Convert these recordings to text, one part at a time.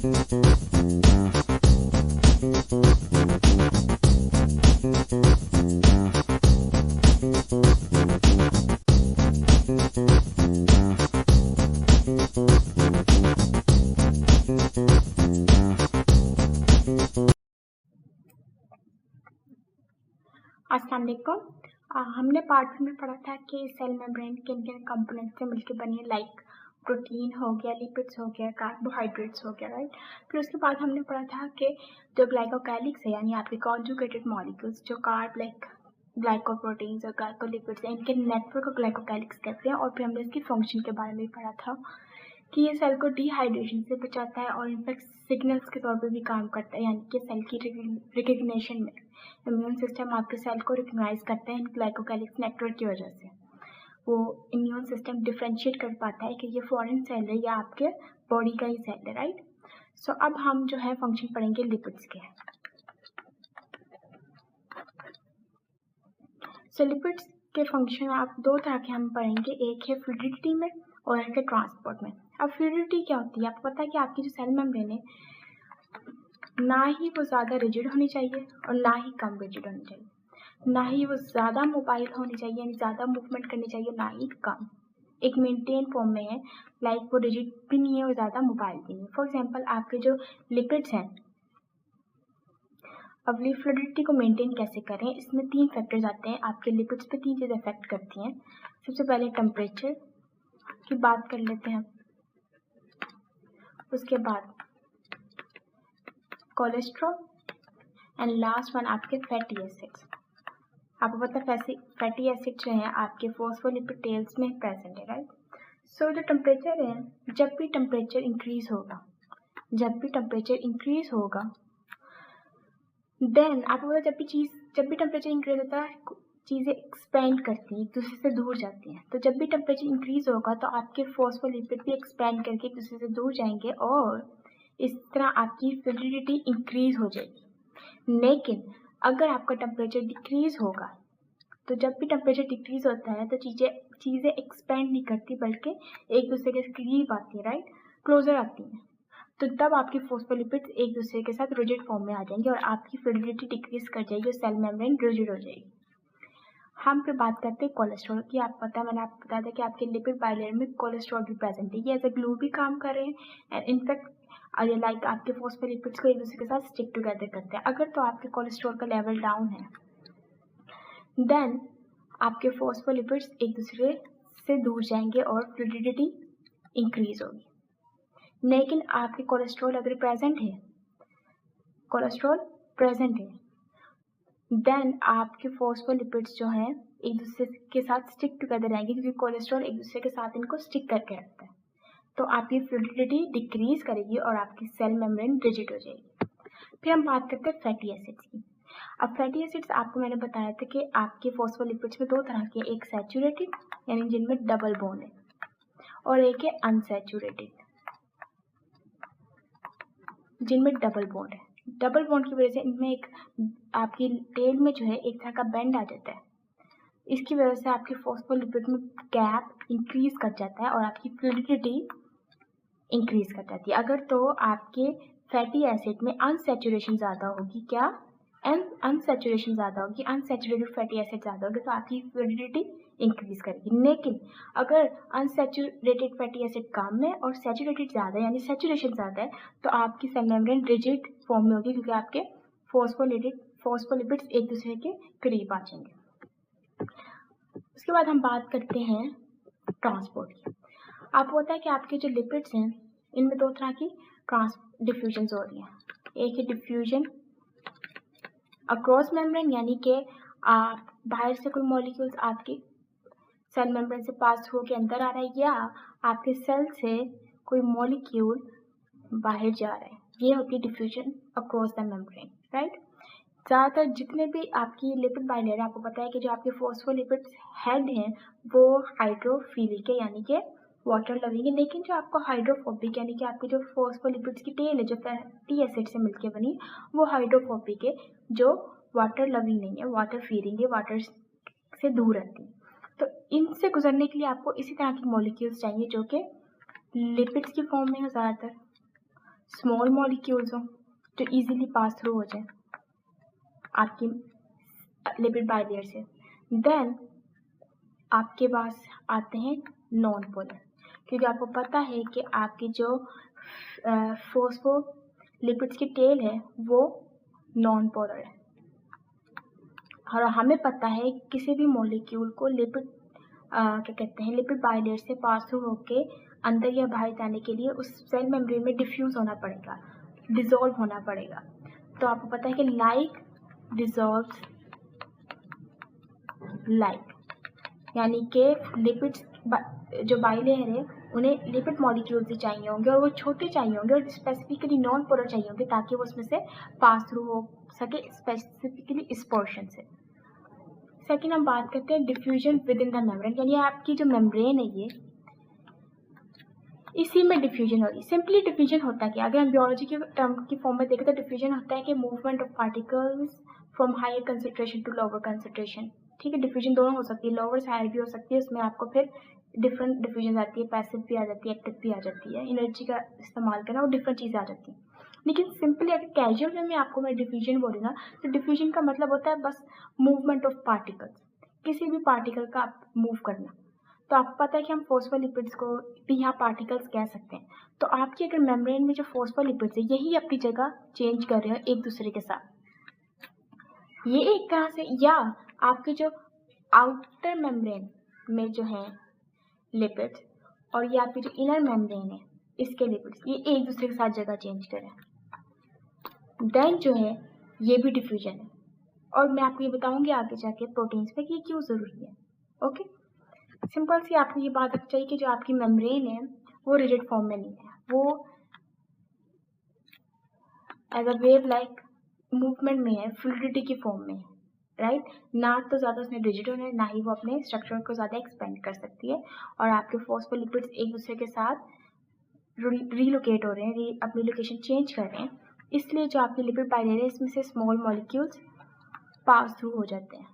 अस्सलाम वालेकुम। हमने पार्ट में पढ़ा था कि सेल मेम्ब्रेन किन किन कंपोनेंट से मिलकर बनी है, लाइक प्रोटीन हो गया, लिपिड्स हो गया, कार्बोहाइड्रेट्स हो गया, राइट। फिर उसके बाद हमने पढ़ा था कि जो ग्लाइकोकैलिक्स है यानी आपके कॉन्जुगेटेड मॉलिक्यूल्स जो कार्ब लाइक ग्लाइकोप्रोटीन्स और ग्लाइकोलिपिड्स हैं, इनके नेटवर्क को ग्लाइकोकैलिक्स कहते हैं। और फिर हमने इसकी फंक्शन के बारे में पढ़ा था कि ये सेल को डिहाइड्रेशन से बचाता है और इनफैक्ट सिग्नल्स के तौर पर भी काम करता है, यानी कि सेल की रिकग्निशन में इम्यून सिस्टम आपके सेल को रिकग्नाइज करता है इन ग्लाइकोकैलिक्स नेटवर्क की वजह से। वो इम्यून सिस्टम डिफ्रेंशिएट कर पाता है कि ये फॉरेन सेल है या आपके बॉडी का ही सेल है, राइट। सो अब हम जो है फंक्शन पढ़ेंगे लिपिड्स के। सो लिपिड्स के फंक्शन आप दो तरह के हम पढ़ेंगे, एक है फ्लूइडिटी में और एक है ट्रांसपोर्ट में। अब फ्लूइडिटी क्या होती है? आपको पता है कि आपकी जो सेल मेम्ब्रेन है ना ही वो ज़्यादा रिजिड होनी चाहिए और ना ही कम रिजिड होनी चाहिए, ना ही वो ज़्यादा मोबाइल होनी चाहिए यानी ज़्यादा मूवमेंट करनी चाहिए, ना ही कम, एक मेंटेन फॉर्म में है। लाइक वो रिजिड भी नहीं है और ज़्यादा मोबाइल भी नहीं। फॉर एग्जांपल आपके जो लिपिड्स हैं, अब फ्लूइडिटी को मेंटेन कैसे करें, इसमें तीन फैक्टर्स आते हैं। आपके लिपिड्स पे तीन चीज़ें अफेक्ट करती हैं। सबसे पहले टेम्परेचर की बात कर लेते हैं, उसके बाद कोलेस्ट्रॉल एंड लास्ट वन आपके फैटी एसिड्स। आपको पता है फैटी एसिड जो है आपके फॉस्फोलिपिड टेल्स में प्रेजेंट है, राइट। सो जो टेम्परेचर है, जब भी टेम्परेचर इंक्रीज होगा देन आपको पता है जब भी टेम्परेचर इंक्रीज होता है चीज़ें एक्सपेंड करती हैं, एक दूसरे से दूर जाती हैं। तो जब भी टेम्परेचर इंक्रीज होगा तो आपके फॉस्फोलिपिड भी एक्सपेंड करके एक दूसरे से दूर जाएंगे और इस तरह आपकी फ्लूइडिटी इंक्रीज हो जाएगी। लेकिन अगर आपका टेम्परेचर डिक्रीज होगा तो जब भी टेम्परेचर डिक्रीज होता है तो चीज़ें एक्सपेंड नहीं करती बल्कि एक दूसरे के करीब आती है, राइट, क्लोजर आती हैं। तो तब आपकी फॉस्फोलिपिड्स एक दूसरे के साथ रिजिड फॉर्म में आ जाएंगे और आपकी फ्लूइडिटी डिक्रीज कर जाएगी और सेल मेम्ब्रेन रिजिड हो जाएगी। हम फिर बात करते हैं कोलेस्ट्रॉल की। आपको पता है, मैंने आपको बताया था कि आपके लिपिड बाइलेयर में कोलेस्ट्रॉल भी प्रेजेंट है। ये एज ए ग्लू भी काम कर रहे हैं एंड इनफैक्ट लाइक आपके फॉस्फोलिपिड्स को एक दूसरे के साथ स्टिक टुगेदर करते हैं। अगर तो आपके कोलेस्ट्रॉल का लेवल डाउन है देन आपके फॉस्फोलिपिड्स एक दूसरे से दूर जाएंगे और फ्लूइडिटी इंक्रीज होगी। लेकिन आपके कोलेस्ट्रॉल अगर प्रेजेंट है देन आपके फॉस्फोलिपिड्स जो हैं एक दूसरे के साथ स्टिक टुगेदर रहेंगे क्योंकि कोलेस्ट्रॉल एक दूसरे के साथ इनको स्टिक करके रखता है। तो आपकी फ्लूइडिटी डिक्रीज करेगी और आपकी सेल मेम्ब्रेन रिजिड हो जाएगी। फिर हम बात करते हैं फैटी एसिड्स की। अब फैटी एसिड्स आपको मैंने बताया था कि आपके फॉस्फोलिपिड्स में दो तरह के, एक सैचुरेटेड यानी जिनमें डबल बॉन्ड है और एक है अनसैचुरेटेड जिनमें डबल बॉन्ड है। डबल बॉन्ड की वजह से इनमें एक आपकी टेल में जो है एक तरह का बेंड आ जाता है। इसकी वजह से आपके फॉस्फोलिपिड में गैप इंक्रीज कर जाता है और आपकी फ्लूइडिटी इंक्रीज कर जाती है। अगर तो आपके फैटी एसिड में अनसैचुरेशन ज़्यादा होगी, अनसैचुरेटेड फैटी एसिड ज़्यादा होगी तो आपकी फ्लूइडिटी इंक्रीज करेगी। लेकिन अगर अनसैचुरेटेड फैटी एसिड कम है और सैचुरेटेड ज़्यादा है यानी सैचुरेशन ज़्यादा है तो आपकी सेल मेम्ब्रेन रिजिड फॉर्म में होगी क्योंकि आपके फॉस्फोलिपिड्स एक दूसरे के करीब आ जाएंगे। उसके बाद हम बात करते हैं ट्रांसपोर्ट की। आपको पता है कि आपके जो लिपिड्स हैं इनमें दो तरह की डिफ्यूजन हो रही हैं। एक है डिफ्यूजन अक्रॉस मेम्ब्रेन यानी कि आप बाहर से कोई मॉलिक्यूल्स आपके सेल मेम्ब्रेन से पास होकर अंदर आ रहा है या आपके सेल से कोई मॉलिक्यूल बाहर जा रहा है, ये होती है diffusion across the membrane, right. ज़्यादातर जितने भी आपकी लिपिड बाइलेयर आपको पता है कि जो आपके फॉस्फोलिपिड्स हेड हैं वो हाइड्रोफिलिक है यानी कि वाटर लविंग है। लेकिन जो आपको हाइड्रोफोबिक यानी कि आपके जो फॉस्फोलिपिड्स की टेल है जो फैटी एसिड से मिलकर बनी वो हाइड्रोफोबिक है, जो वाटर लविंग नहीं है, वाटर फीलिंग है, वाटर से दूर रहती है। तो इनसे गुजरने के लिए आपको इसी तरह की मॉलिक्यूल्स चाहिए जो कि लिपिड्स की फॉर्म में हो ज़्यादातर। स्मॉल मॉलिक्यूल्स हो जो इजीली पास थ्रू हो जाए आपकी लिपिड बाइलेयर से। देन आपके पास आते हैं नॉन पोलर, क्योंकि आपको पता है कि आपकी जो फोस्फोलिपिड्स की टेल है वो नॉन पोलर है, और हमें पता है किसी भी मॉलिक्यूल को लिपिड क्या कहते हैं लिपिड बाइलेयर से पास थ्रू होके अंदर या बाहर जाने के लिए उस सेल मेम्ब्रेन में डिफ्यूज होना पड़ेगा, डिसॉल्व होना पड़ेगा। तो आपको पता है कि लाइक डिसॉल्व्स लाइक, यानी कि लिपिड्स जो बाइलेयर है उन्हें लिपिड मॉलिक्यूल्स ही चाहिए होंगे, और वो छोटे चाहिए होंगे और स्पेसिफिकली नॉन पोलर चाहिए होंगे ताकि वो उसमें से पास थ्रू हो सके, स्पेसिफिकली इस पोर्शन से। सेकेंड हम बात करते हैं diffusion with in the membrane, यानी आपकी जो मेम्ब्रेन है ये इसी में डिफ्यूजन हो रही। सिंपली डिफ्यूजन होता है क्या, अगर हम बियोलॉजी के टर्म की फॉर्म में देखें तो डिफ्यूजन होता है कि movement of particles from higher concentration to lower concentration. ठीक है, डिफ्यूजन दोनों हो सकती है, लोअर से हायर भी हो सकती है, उसमें आपको फिर डिफरेंट डिफ्यूजन आती है, पैसिव भी आ जाती है, एक्टिव भी आ जाती है, एनर्जी का इस्तेमाल करना और डिफरेंट चीज़ें आ जाती हैं। लेकिन सिंपली अगर कैजुअल वे में आपको मैं डिफ्यूजन बोली ना, तो डिफ्यूजन का मतलब होता है बस मूवमेंट ऑफ पार्टिकल्स, किसी भी पार्टिकल का आप मूव करना। तो आपको पता है कि हम फोस्फोलिपिड्स को भी यहाँ पार्टिकल्स कह सकते हैं। तो आपकी अगर मेम्ब्रेन में जो फोस्फोलिपिड्स है यही अपनी जगह चेंज कर रहे हैं एक दूसरे के साथ, ये एक तरह से, या आपके जो आउटर मेम्ब्रेन में जो है लिपिड्स और ये आपकी जो इनर मेम्ब्रेन है इसके लिपिड्स, ये एक दूसरे के साथ जगह चेंज करें, देन जो है ये भी डिफ्यूजन है। और मैं आपको ये बताऊंगी आगे जाके प्रोटीन्स में कि ये क्यों ज़रूरी है। ओके, सिंपल सी आपको ये बात रखनी चाहिए कि जो आपकी मेम्ब्रेन है वो रिजिड फॉर्म में नहीं है, वो as a wave like movement में है, फ्लूइडिटी की फॉर्म में है, राइट। ना तो ज़्यादा उसमें रिजिड होना है, ना ही वो अपने स्ट्रक्चर को ज़्यादा एक्सपेंड कर सकती है, और आपके फोस्फोलिपिड्स एक दूसरे के साथ रीलोकेट हो रहे हैं, अपनी लोकेशन चेंज कर रहे हैं, इसलिए जो आपकी लिपिड बाइलेयर है इसमें से स्मॉल मॉलिक्यूल्स पास थ्रू हो जाते हैं,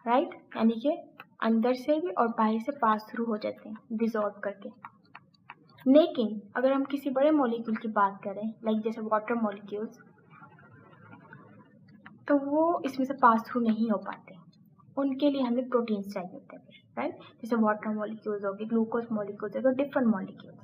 राइट, यानी कि अंदर से भी और बाहर से पास थ्रू हो जाते हैं डिसॉल्व करके। लेकिन अगर हम किसी बड़े मॉलिक्यूल की बात करें लाइक जैसे वाटर मॉलिक्यूल्स, तो वो इसमें से पास थ्रू नहीं हो पाते, उनके लिए हमें प्रोटीन्स चाहिए होते हैं, राइट। जैसे वाटर मॉलिक्यूल्स हो गए, ग्लूकोज मॉलिक्यूल्स हो गए, डिफरेंट मॉलिक्यूल्स,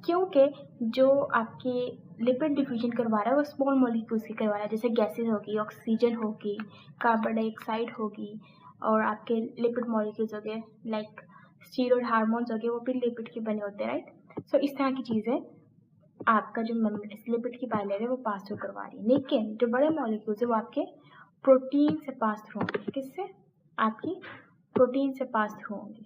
क्योंकि जो आपके लिपिड डिफ्यूजन करवा रहा है वो स्मॉल मॉलिक्यूल्स की करवा रहा है, जैसे गैसेज होगी, ऑक्सीजन होगी, कार्बन डाइऑक्साइड होगी, और आपके लिपिड मॉलिक्यूल्स हो गए लाइक स्टीरॉयड हार्मोन्स हो गए, वो भी लिपिड के बने होते हैं, राइट। सो इस तरह की चीज़ें आपका जो लिपिड की बाइलेयर है वो पास थ्रू करवा रही है। लेकिन जो बड़े मॉलिक्यूल्स है वो आपके प्रोटीन से पास थ्रू होंगे, किससे, आपकी प्रोटीन से पास थ्रू होंगे,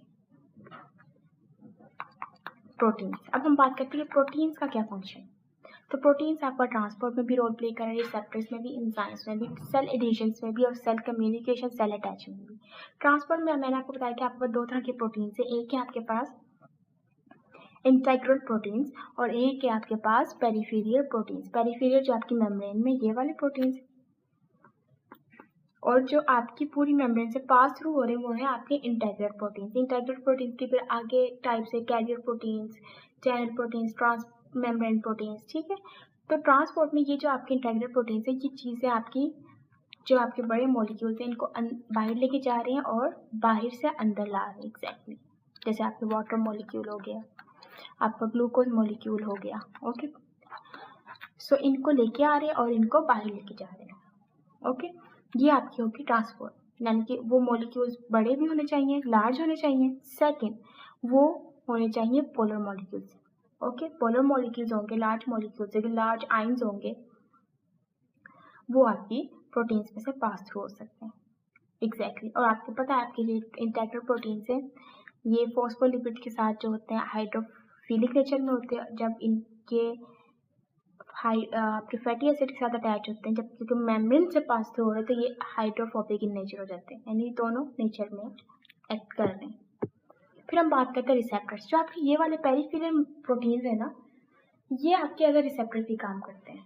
प्रोटीन्स। अब हम बात करते हैं प्रोटीन्स का क्या फंक्शन। तो प्रोटीन्स आपका ट्रांसपोर्ट में भी रोल प्ले कर रहे हैं, रिसेप्टर्स में भी, एंजाइम्स में भी, सेल एडिशंस में भी, और सेल कम्युनिकेशन, सेल अटैचमेंट में भी। ट्रांसपोर्ट में मैंने आपको बताया कि आपके पास दो तरह के प्रोटीन्स है, एक है आपके पास इंटेग्रल प्रोटीन्स और एक है आपके पास पेरिफेरियल प्रोटीन्स। पेरिफेरियल जो आपकी मेम्ब्रेन में ये वाले प्रोटीन्स, और जो आपकी पूरी मेम्ब्रेन से पास थ्रू हो रहे हैं वो है आपके इंटेग्रल प्रोटीन्स। इंटेग्रल प्रोटीन्स के फिर आगे टाइप्स है carrier proteins, channel proteins, transmembrane proteins, ठीक है। तो ट्रांसपोर्ट में ये जो आपके इंटेग्रल प्रोटीन्स है, ये चीज़ें आपकी जो आपके बड़े मॉलिक्यूल्स हैं इनको बाहर लेके जा रहे हैं और बाहर से अंदर ला रहे हैं, एग्जैक्टली जैसे आपके वाटर मॉलिक्यूल हो गया, आपका ग्लूकोज मॉलिक्यूल हो गया, ओके। सो इनको लेके आ रहे हैं और इनको बाहर लेके जा रहे हैं, ओके। ये आपकी होगी ट्रांसपोर्ट, यानी कि वो मॉलिक्यूल्स बड़े भी होने चाहिए, लार्ज होने चाहिए। सेकंड, वो होने चाहिए polar molecules, okay. Polar molecules होंगे, लार्ज मॉलिक्यूल्स होंगे, लार्ज आयंस होंगे, वो आपकी प्रोटीन्स में से पास थ्रू हो सकते हैं, एग्जैक्टली। और आपको पता है आपके लिए इंटेग्रल प्रोटीन्स है, ये फॉस्फोलिपिड के साथ जो होते हैं हाइड्रोफिलिक नेचर में होते हैं, जब इनके आपके फैटी एसिड के साथ अटैच होते हैं, जब क्योंकि मेम्ब्रेन से पास थ्रू हो रहे हैं तो ये हाइड्रोफोबिक इन नेचर हो जाते हैं, यानी दोनों नेचर में एक्ट कर रहे हैं। फिर हम बात करते हैं रिसेप्टर्स। जो आपके ये वाले पेरिफेरल प्रोटीन्स है ना, ये आपके एज अ रिसेप्टर भी काम करते हैं।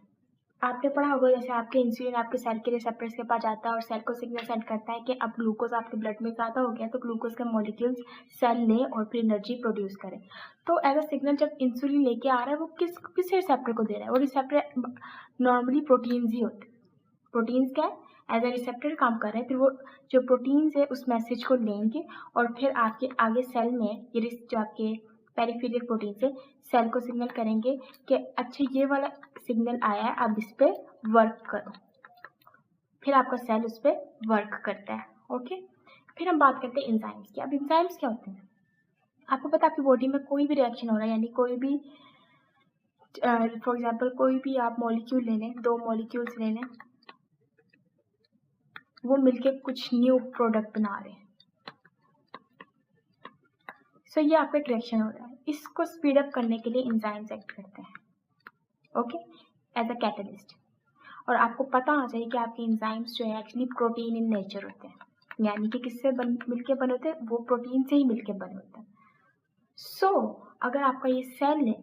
आपने पढ़ा होगा जैसे आपके इंसुलिन आपके सेल के रिसेप्टर्स के पास जाता है और सेल को सिग्नल सेंड करता है कि अब ग्लूकोज आपके ब्लड में ज़्यादा हो गया, तो ग्लूकोज का मॉलिक्यूल्स सेल ले और फिर एनर्जी प्रोड्यूस करे। तो एज अ सिग्नल जब इंसुलिन लेके आ रहा है वो किस रिसेप्टर को दे रहा है? वो रिसेप्टर नॉर्मली प्रोटीन्स ही होते हैं। प्रोटीन्स क्या है? एज अ रिसेप्टर काम कर रहे हैं। फिर वो जो प्रोटीन्स है उस मैसेज को लेंगे और फिर आपके आगे सेल में ये जो आपके पेरिफेरल प्रोटीन्स है सेल को सिग्नल करेंगे कि अच्छा ये वाला सिग्नल आया है, अब इस पर वर्क करो। फिर आपका सेल उस पर वर्क करता है। ओके, फिर हम बात करते हैं एंजाइम्स की। अब एंजाइम्स क्या होते हैं? आपको पता है आपकी बॉडी में कोई भी रिएक्शन हो रहा है, यानी कोई भी फॉर एग्जाम्पल कोई भी आप मॉलिक्यूल ले लें, 2 मॉलिक्यूल्स ले लें, वो मिलके कुछ न्यू प्रोडक्ट बना रहे हैं। सो ये आपका एक रिएक्शन हो रहा है, इसको स्पीड अप करने के लिए एंजाइम्स एक्ट करते हैं। Okay, as a catalyst. और आपको पता होना चाहिए कि आपके एंजाइम्स जो है एक्चुअली प्रोटीन इन नेचर होते हैं, यानी कि किससे मिलके बने होते हैं? वो प्रोटीन से ही मिलके बने होते हैं। सो अगर आपका ये सेल है,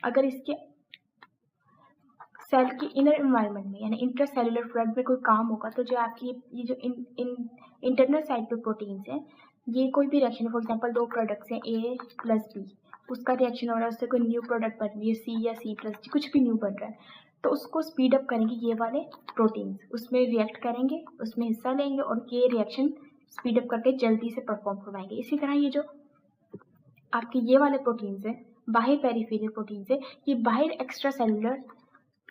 अगर इसके सेल के इनर एनवायरनमेंट में यानी इंट्रासेलुलर फ्लड में कोई काम होगा, तो जो आपकी ये जो इंटरनल साइड पे प्रोटीन्स हैं, ये कोई भी रिएक्शन, फॉर एग्जांपल 2 प्रोडक्ट्स हैं A प्लस B, उसका रिएक्शन हो रहा है, उससे कोई न्यू प्रोडक्ट बन रही है C या C प्लस D, कुछ भी न्यू बन रहा है, तो उसको स्पीड अप करेंगे ये वाले प्रोटीन्स, उसमें रिएक्ट करेंगे, उसमें हिस्सा लेंगे और ये रिएक्शन स्पीड अप करके जल्दी से परफॉर्म करवाएंगे। इसी तरह ये जो आपके ये वाले प्रोटीन्स हैं, बाहर पेरिफेरल प्रोटीन्स है, ये बाहर एक्स्ट्रा सेलुलर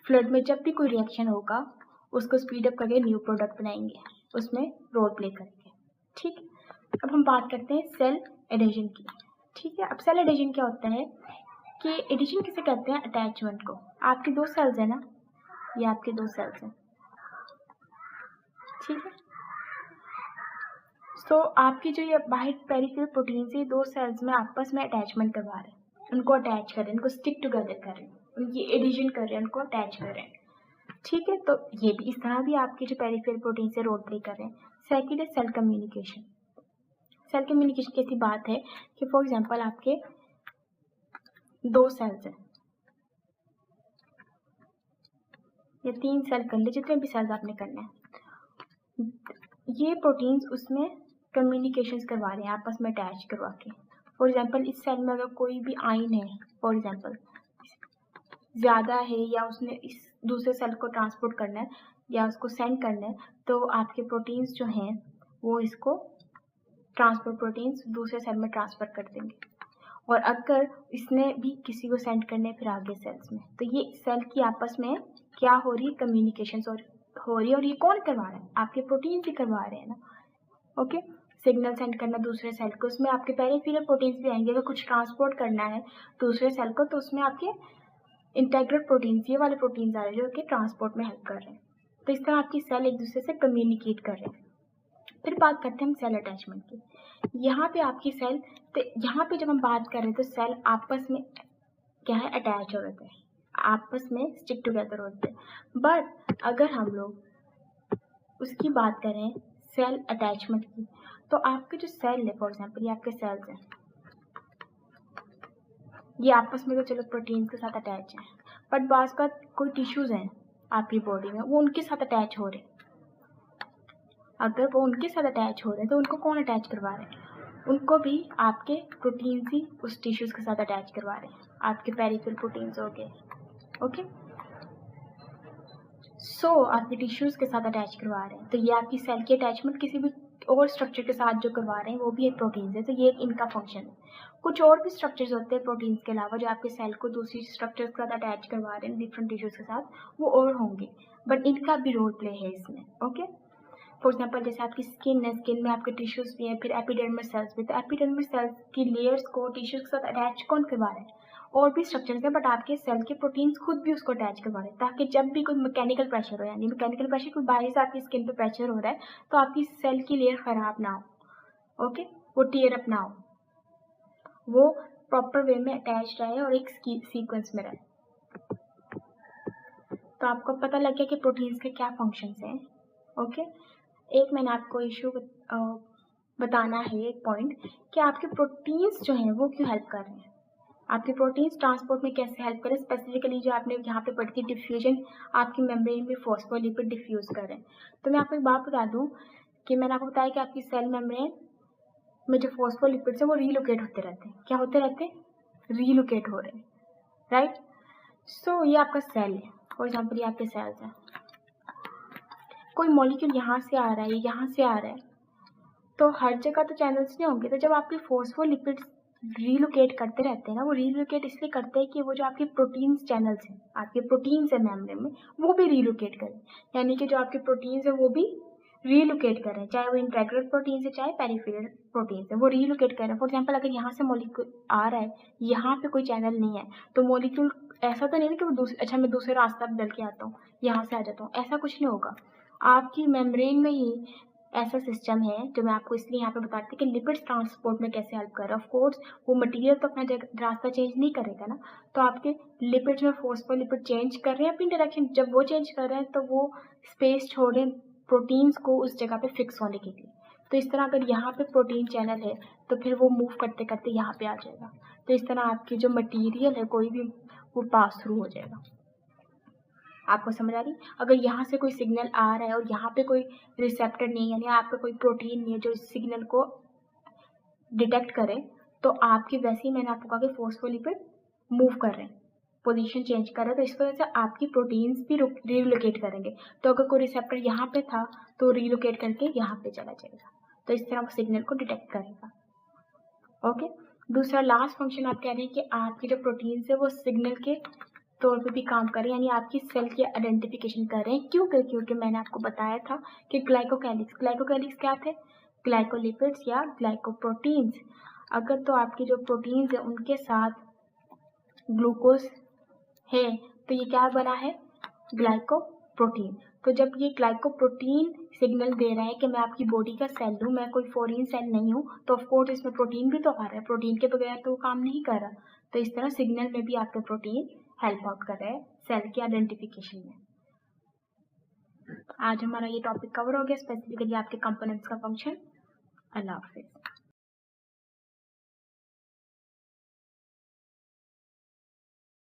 फ्लड में जब भी कोई रिएक्शन होगा उसको स्पीड अप करके न्यू प्रोडक्ट बनाएंगे, उसमें रोल प्ले करेंगे। ठीक, अब हम बात करते हैं सेल एडिशन की। ठीक है, अब सेल एडिशन क्या होता है कि एडिशन किसे कहते हैं? अटैचमेंट को। आपके 2 सेल्स हैं ना, ये आपके 2 सेल्स हैं, ठीक है। तो आपकी जो ये बाहर पेरिफेरल प्रोटीन से 2 सेल्स में आपस में अटैचमेंट करवा रहे हैं, उनको अटैच कर रहे हैं, उनको स्टिक टुगेदर कर रहे हैं, उनकी एडिशन कर रहे हैं, उनको अटैच कर रहे हैं। ठीक है, तो ये भी इस तरह भी आपके जो पेरिफेरल प्रोटीन से रोल प्ले कर रहे हैं। सेकंड है सेल कम्युनिकेशन। सेल कम्युनिकेशन की ऐसी बात है कि फॉर एग्जांपल आपके 2 सेल्स हैं या 3 सेल कर ले, जितने भी सेल्स आपने करने हैं, ये प्रोटीन्स उसमें कम्युनिकेशंस करवा रहे हैं आपस में अटैच करवा के। फॉर एग्जांपल इस सेल में अगर कोई भी आयन है, फॉर एग्जांपल ज़्यादा है या उसने इस दूसरे सेल को ट्रांसपोर्ट करना है या उसको सेंड करना है, तो आपके प्रोटीन्स जो हैं वो इसको ट्रांसपोर्ट प्रोटीन्स दूसरे सेल में ट्रांसफ़र कर देंगे। और अगर इसने भी किसी को सेंड करने है फिर आगे सेल्स में, तो ये सेल की आपस में क्या हो रही है? कम्युनिकेशन हो रही है। और ये कौन करवा रहा है? आपके प्रोटीन्स ही करवा रहे हैं ना। ओके, सिग्नल सेंड करना दूसरे सेल को, उसमें आपके पेरिफेरल प्रोटीन्स भी आएंगे। अगर कुछ ट्रांसपोर्ट करना है दूसरे सेल को, तो उसमें आपके इंटीग्रेट प्रोटीन्स, ये वाले प्रोटीन्स आ रहे हैं जो कि ट्रांसपोर्ट में हेल्प कर रहे हैं। तो इस तरह आपकी सेल एक दूसरे से कम्युनिकेट कर रहे हैं। फिर बात करते हैं हम सेल अटैचमेंट की। यहाँ पे आपकी सेल, तो यहाँ पे जब हम बात कर रहे हैं तो सेल आपस में क्या है? अटैच हो जाते हैं, आपस में स्टिक टुगेदर होते हैं। बट अगर हम लोग उसकी बात करें सेल अटैचमेंट की, तो आपके जो सेल है, फॉर एग्जांपल ये आपके सेल्स हैं, ये आपस में तो चलो प्रोटीन्स के साथ अटैच हैं, बट बाज़ का कोई टिश्यूज़ हैं आपकी बॉडी में, वो उनके साथ अटैच हो रहे हैं। अगर वो उनके साथ अटैच हो रहे हैं तो उनको कौन अटैच करवा रहे हैं? उनको भी आपके प्रोटीन्स ही उस टिश्यूज़ के साथ अटैच करवा रहे हैं, आपके पेरिफेरल प्रोटीन्स हो गए। ओके, सो आपके टिश्यूज़ के साथ अटैच करवा रहे हैं, तो ये आपकी सेल की अटैचमेंट किसी भी और स्ट्रक्चर के साथ जो करवा रहे हैं वो भी एक प्रोटीन्स है, तो ये एक इनका फंक्शन है। कुछ और भी स्ट्रक्चर्स होते हैं प्रोटीन्स के अलावा जो आपके सेल को दूसरी स्ट्रक्चर्स के साथ अटैच करवा रहे हैं डिफरेंट टिश्यूज़ के साथ, वो और होंगे, बट इनका भी रोल प्ले है इसमें। ओके, फॉर एग्जांपल जैसे आपकी स्किन है, स्किन में आपके टिश्यूज़ भी हैं, फिर एपिडर्मिस सेल्स भी, तो एपिडर्मिस सेल्स की लेयर्स को टिश्यूज़ के साथ अटैच कौन करवा रहे हैं? और भी स्ट्रक्चर्स हैं, बट आपके सेल के प्रोटीन्स खुद भी उसको अटैच करवा रहे हैं, ताकि जब भी कोई मैकेनिकल प्रेशर हो, यानी मैकेनिकल प्रेशर कोई बाहर से आपकी स्किन पे प्रेशर हो रहा है, तो आपकी सेल की लेयर ख़राब ना हो। ओके, वो टीयर अप ना हो, वो प्रॉपर वे में अटैच रहे और एक सीक्वेंस में रहे। तो आपको पता लग गया कि प्रोटीन्स के क्या फंक्शंस हैं। ओके, एक मैंने आपको इशू बताना है, एक पॉइंट, कि आपके प्रोटीन्स जो हैं वो क्यों हेल्प कर रहे हैं आपके प्रोटीन्स ट्रांसपोर्ट में कैसे हेल्प करें, स्पेसिफिकली जो आपने यहाँ पे पढ़ी थी डिफ्यूजन, आपकी मेम्ब्रेन में फॉस्फोलिपिड डिफ्यूज करें। तो मैं आपको एक बात बता दूँ कि मैंने आपको बताया कि आपकी सेल मेम्ब्रेन में जो फॉस्फोलिपिड्स है वो रीलोकेट होते रहते हैं। क्या होते रहते हैं? रीलोकेट हो रहे हैं, राइट। सो ये आपका सेल है, फॉर एग्जाम्पल ये आपके सेल्स हैं। कोई मॉलिक्यूल यहाँ से आ रहा है, यहाँ से आ रहा है, तो हर जगह तो चैनल्स नहीं होंगे। तो जब आपके फॉस्फोलिपिड्स रीलोकेट करते रहते हैं ना, वो रीलोकेट इसलिए करते हैं कि वो जो आपके प्रोटीन्स चैनल्स हैं, आपके प्रोटीन्स है मेम्ब्रेन में, वो भी रीलोकेट करें। यानी कि जो आपके प्रोटीन्स है वो भी रीलोकेट करें, चाहे वो इंटेग्रल प्रोटीन्स है चाहे पेरिफेरल प्रोटीन्स है, वो रीलोकेट करें। फॉर एग्जाम्पल अगर यहाँ से मॉलिक्यूल आ रहा है, यहाँ पे कोई चैनल नहीं है, तो मॉलिक्यूल ऐसा तो नहीं है कि वो अच्छा मैं दूसरे रास्ता बदल के आता हूँ, यहाँ से आ जाता हूँ, ऐसा कुछ नहीं होगा। आपकी मेम्ब्रेन में ही ऐसा सिस्टम है जो मैं आपको इसलिए यहाँ पे बताती हूँ कि लिपिड्स ट्रांसपोर्ट में कैसे हेल्प कर रहा है। ऑफ कोर्स वो मटेरियल तो अपना रास्ता चेंज नहीं करेगा ना, तो आपके लिपिड्स में फॉस्फोलिपिड चेंज कर रहे हैं अपनी डायरेक्शन। जब वो चेंज कर रहे हैं तो वो स्पेस छोड़ रहे हैं प्रोटीन्स को उस जगह पे फिक्स होने के लिए। तो इस तरह अगर यहाँ पे प्रोटीन चैनल है तो फिर वो मूव करते करते यहाँ पे आ जाएगा। तो इस तरह आपकी जो मटीरियल है कोई भी वो पास थ्रू हो जाएगा। आपको समझ आ रही? अगर यहाँ से कोई सिग्नल आ रहा है और यहाँ पे कोई रिसेप्टर नहीं, यानी आपका कोई प्रोटीन नहीं है जो इस सिग्नल को डिटेक्ट करे, तो आपकी वैसे ही मैंने आपको कहा कि फॉस्फोलिपिड मूव कर रहे हैं, पोजीशन चेंज कर रहे हैं, तो इस वजह से आपकी प्रोटीन्स भी रीलोकेट करेंगे। तो अगर कोई रिसेप्टर यहाँ पे था तो रीलोकेट करके यहाँ पे चला जाएगा, तो इस तरह वो सिग्नल को डिटेक्ट करेगा। ओके, दूसरा लास्ट फंक्शन आप कह रहे हैं कि आपकी जो प्रोटीन्स है वो सिग्नल के तौर पे भी काम कर रहे हैं, यानी आपकी सेल की आइडेंटिफिकेशन कर रहे हैं। क्यों? क्योंकि मैंने आपको बताया था कि ग्लाइकोकैलिक्स क्या थे? ग्लाइकोलिपिड्स या ग्लाइकोप्रोटीन्स। अगर तो आपकी जो प्रोटीन्स है उनके साथ ग्लूकोज है तो ये क्या बना है? ग्लाइकोप्रोटीन। तो जब ये ग्लाइकोप्रोटीन सिग्नल दे रहा है कि मैं आपकी बॉडी का सेल हूँ, मैं कोई फॉरेन सेल नहीं हूँ, तो ऑफकोर्स इसमें प्रोटीन भी तो आ रहा है, प्रोटीन के बगैर तो वो काम नहीं कर रहा। तो इस तरह सिग्नल में भी आपके प्रोटीन हेल्प आउट कर रहा है सेल की आइडेंटिफिकेशन में। आज हमारा ये टॉपिक कवर हो गया, स्पेसिफिकली आपके कंपोनेंट्स का फंक्शन। अल्लाह हाफिज़।